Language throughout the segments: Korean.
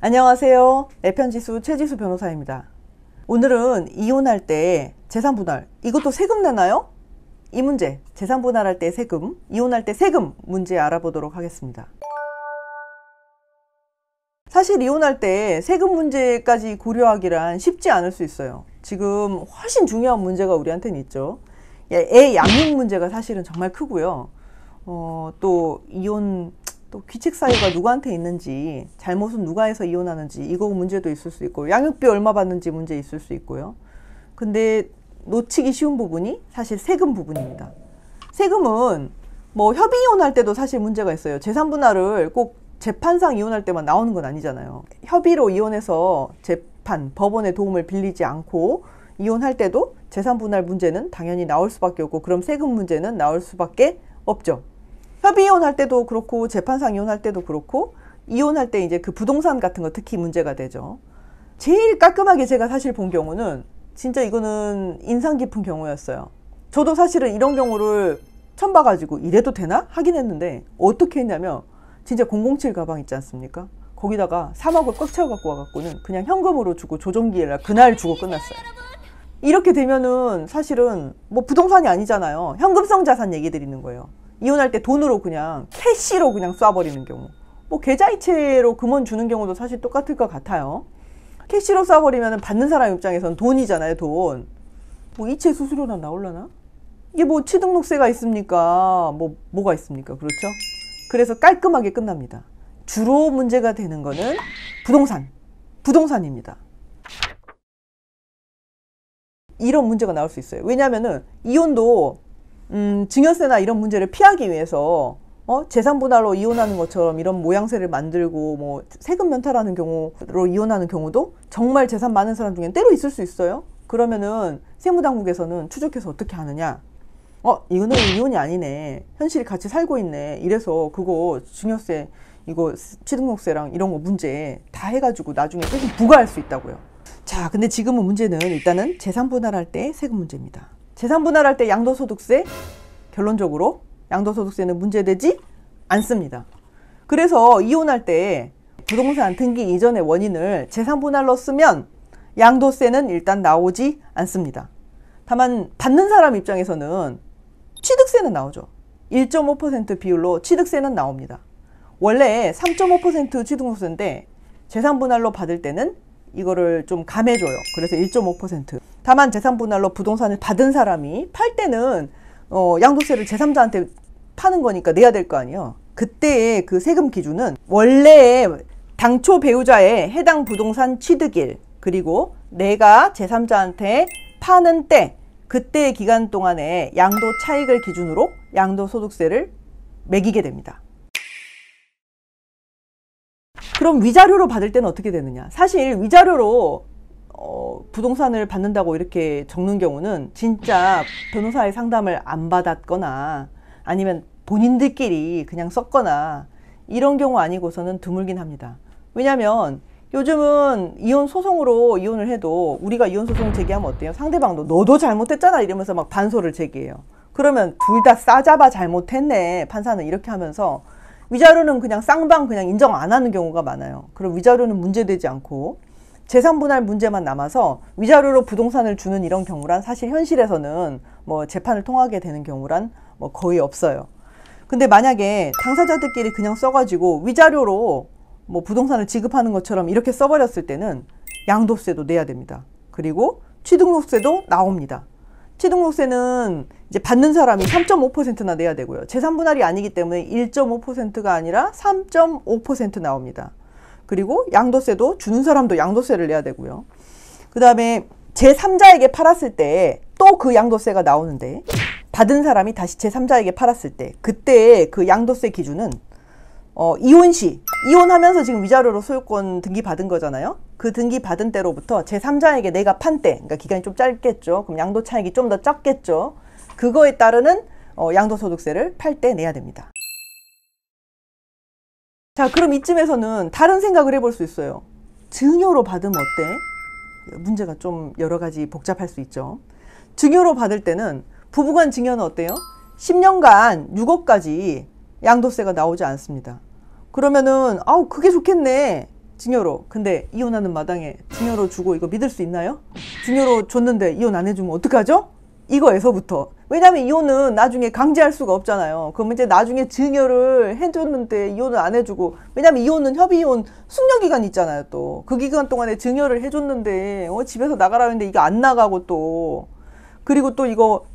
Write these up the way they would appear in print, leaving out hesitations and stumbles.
안녕하세요. 내편지수 최지수 변호사입니다. 오늘은 이혼할 때 재산분할, 이것도 세금 내나요? 이 문제, 재산분할할 때 세금, 이혼할 때 세금 문제 알아보도록 하겠습니다. 사실 이혼할 때 세금 문제까지 고려하기란 쉽지 않을 수 있어요. 지금 훨씬 중요한 문제가 우리한테는 있죠. 애 양육 문제가 사실은 정말 크고요. 또 이혼, 또 귀책 사유가 누구한테 있는지, 잘못은 누가 해서 이혼하는지 이거 문제도 있을 수 있고, 양육비 얼마 받는지 문제 있을 수 있고요. 근데 놓치기 쉬운 부분이 사실 세금 부분입니다. 세금은 뭐 협의 이혼할 때도 사실 문제가 있어요. 재산분할을 꼭 재판상 이혼할 때만 나오는 건 아니잖아요. 협의로 이혼해서 재판, 법원의 도움을 빌리지 않고 이혼할 때도 재산분할 문제는 당연히 나올 수밖에 없고, 그럼 세금 문제는 나올 수밖에 없죠. 협의 이혼할 때도 그렇고, 재판상 이혼할 때도 그렇고, 이혼할 때 이제 그 부동산 같은 거 특히 문제가 되죠. 제일 깔끔하게 제가 사실 본 경우는 진짜 이거는 인상 깊은 경우였어요. 저도 사실은 이런 경우를 처음 봐가지고 이래도 되나? 하긴 했는데, 어떻게 했냐면 진짜 007 가방 있지 않습니까? 거기다가 3억을 꽉 채워 갖고 와갖고는 그냥 현금으로 주고 조정기일날 그날 주고 끝났어요. 이렇게 되면은 사실은 뭐 부동산이 아니잖아요. 현금성 자산 얘기 드리는 거예요. 이혼할 때 돈으로 그냥 캐시로 그냥 쏴버리는 경우, 뭐 계좌이체로 금원 주는 경우도 사실 똑같을 것 같아요. 캐시로 쏴버리면 받는 사람 입장에서는 돈이잖아요. 돈. 뭐 이체 수수료나 나올라나? 이게 뭐 취등록세가 있습니까? 뭐가 있습니까? 그렇죠? 그래서 깔끔하게 끝납니다. 주로 문제가 되는 거는 부동산입니다. 이런 문제가 나올 수 있어요. 왜냐하면은 이혼도 증여세나 이런 문제를 피하기 위해서 재산분할로 이혼하는 것처럼 이런 모양새를 만들고, 뭐 세금 면탈하는 경우로 이혼하는 경우도 정말 재산 많은 사람 중엔 때로 있을 수 있어요. 그러면은 세무당국에서는 추적해서 어떻게 하느냐, 이거는 이혼이 아니네, 현실이 같이 살고 있네, 이래서 그거 증여세, 이거 취등록세랑 이런 거 문제 다 해가지고 나중에 세금 부과할 수 있다고요. 자, 근데 지금은 문제는 일단은 재산분할할 때 세금 문제입니다. 재산분할할 때 양도소득세, 결론적으로 양도소득세는 문제되지 않습니다. 그래서 이혼할 때 부동산 등기 이전의 원인을 재산분할로 쓰면 양도세는 일단 나오지 않습니다. 다만 받는 사람 입장에서는 취득세는 나오죠. 1.5% 비율로 취득세는 나옵니다. 원래 3.5% 취등록세인데 재산분할로 받을 때는 이거를 좀 감해줘요. 그래서 1.5%. 다만 재산분할로 부동산을 받은 사람이 팔 때는 양도세를 제3자한테 파는 거니까 내야 될 거 아니에요. 그때의 그 세금 기준은 원래 당초 배우자의 해당 부동산 취득일, 그리고 내가 제3자한테 파는 때, 그때의 기간 동안에 양도 차익을 기준으로 양도소득세를 매기게 됩니다. 그럼 위자료로 받을 때는 어떻게 되느냐? 사실 위자료로 부동산을 받는다고 이렇게 적는 경우는 진짜 변호사의 상담을 안 받았거나 아니면 본인들끼리 그냥 썼거나 이런 경우 아니고서는 드물긴 합니다. 왜냐면 요즘은 이혼 소송으로 이혼을 해도, 우리가 이혼 소송 제기하면 어때요? 상대방도 너도 잘못했잖아 이러면서 막 반소를 제기해요. 그러면 둘 다 싸잡아 잘못했네, 판사는 이렇게 하면서 위자료는 그냥 쌍방 그냥 인정 안 하는 경우가 많아요. 그럼 위자료는 문제되지 않고 재산분할 문제만 남아서 위자료로 부동산을 주는 이런 경우란 사실 현실에서는 뭐 재판을 통하게 되는 경우란 뭐 거의 없어요. 근데 만약에 당사자들끼리 그냥 써가지고 위자료로 뭐 부동산을 지급하는 것처럼 이렇게 써버렸을 때는 양도세도 내야 됩니다. 그리고 취등록세도 나옵니다. 취등록세는 이제 받는 사람이 3.5%나 내야 되고요. 재산분할이 아니기 때문에 1.5%가 아니라 3.5% 나옵니다. 그리고 양도세도 주는 사람도 양도세를 내야 되고요. 그 다음에 제3자에게 팔았을 때 또 그 양도세가 나오는데, 받은 사람이 다시 제3자에게 팔았을 때 그때 그 양도세 기준은 이혼 시, 이혼하면서 지금 위자료로 소유권 등기 받은 거잖아요. 그 등기 받은 때로부터 제3자에게 내가 판 때, 그러니까 기간이 좀 짧겠죠. 그럼 양도 차익이 좀 더 적겠죠. 그거에 따르는 양도소득세를 팔 때 내야 됩니다. 자, 그럼 이쯤에서는 다른 생각을 해볼 수 있어요. 증여로 받으면 어때? 문제가 좀 여러 가지 복잡할 수 있죠. 증여로 받을 때는 부부간 증여는 어때요? 10년간 6억까지 양도세가 나오지 않습니다. 그러면은 그게 좋겠네. 증여로. 근데 이혼하는 마당에 증여로 주고 이거 믿을 수 있나요? 증여로 줬는데 이혼 안 해주면 어떡하죠? 이거에서부터. 왜냐면 이혼은 나중에 강제할 수가 없잖아요. 그럼 이제 나중에 증여를 해줬는데 이혼을 안 해주고, 왜냐면 이혼은 협의이혼 숙려기간이 있잖아요. 또 그 기간 동안에 증여를 해줬는데 집에서 나가라 했는데 이게 안 나가고, 또 그리고 또 이거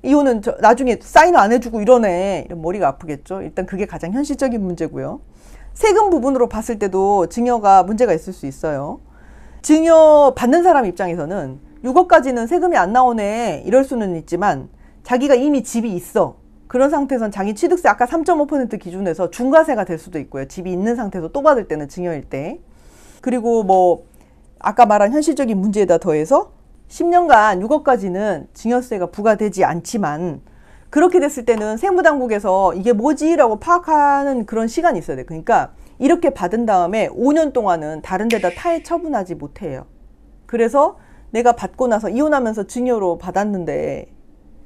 이혼은 나중에 사인 안 해주고 이러네. 이런 머리가 아프겠죠. 일단 그게 가장 현실적인 문제고요. 세금 부분으로 봤을 때도 증여가 문제가 있을 수 있어요. 증여 받는 사람 입장에서는 6억까지는 세금이 안 나오네 이럴 수는 있지만, 자기가 이미 집이 있어. 그런 상태에선 자기 취득세 아까 3.5% 기준에서 중과세가 될 수도 있고요. 집이 있는 상태에서 또 받을 때는 증여일 때. 그리고 뭐 아까 말한 현실적인 문제에다 더해서 10년간 6억까지는 증여세가 부과되지 않지만, 그렇게 됐을 때는 세무당국에서 이게 뭐지? 라고 파악하는 그런 시간이 있어야 돼요. 그러니까 이렇게 받은 다음에 5년 동안은 다른 데다 타해 처분하지 못해요. 그래서 내가 받고 나서 이혼하면서 증여로 받았는데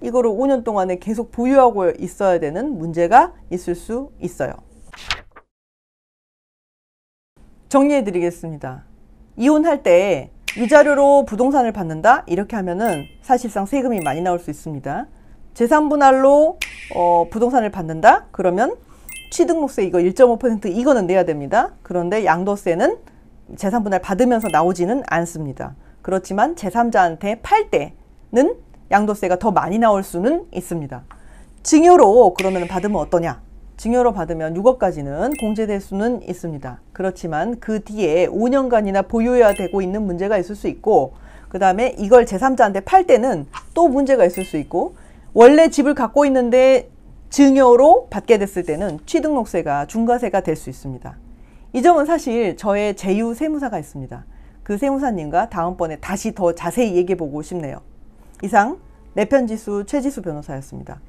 이거를 5년 동안에 계속 보유하고 있어야 되는 문제가 있을 수 있어요. 정리해 드리겠습니다. 이혼할 때 위자료로 부동산을 받는다? 이렇게 하면은 사실상 세금이 많이 나올 수 있습니다. 재산분할로 부동산을 받는다? 그러면 취등록세 이거 1.5% 이거는 내야 됩니다. 그런데 양도세는 재산분할 받으면서 나오지는 않습니다. 그렇지만 제3자한테 팔 때는 양도세가 더 많이 나올 수는 있습니다. 증여로 그러면 받으면 어떠냐? 증여로 받으면 6억까지는 공제될 수는 있습니다. 그렇지만 그 뒤에 5년간이나 보유해야 되고 있는 문제가 있을 수 있고, 그 다음에 이걸 제3자한테 팔 때는 또 문제가 있을 수 있고, 원래 집을 갖고 있는데 증여로 받게 됐을 때는 취등록세가 중과세가 될 수 있습니다. 이 점은 사실 저의 제휴 세무사가 있습니다. 그 세무사님과 다음번에 다시 더 자세히 얘기해 보고 싶네요. 이상 내편지수 최지수 변호사였습니다.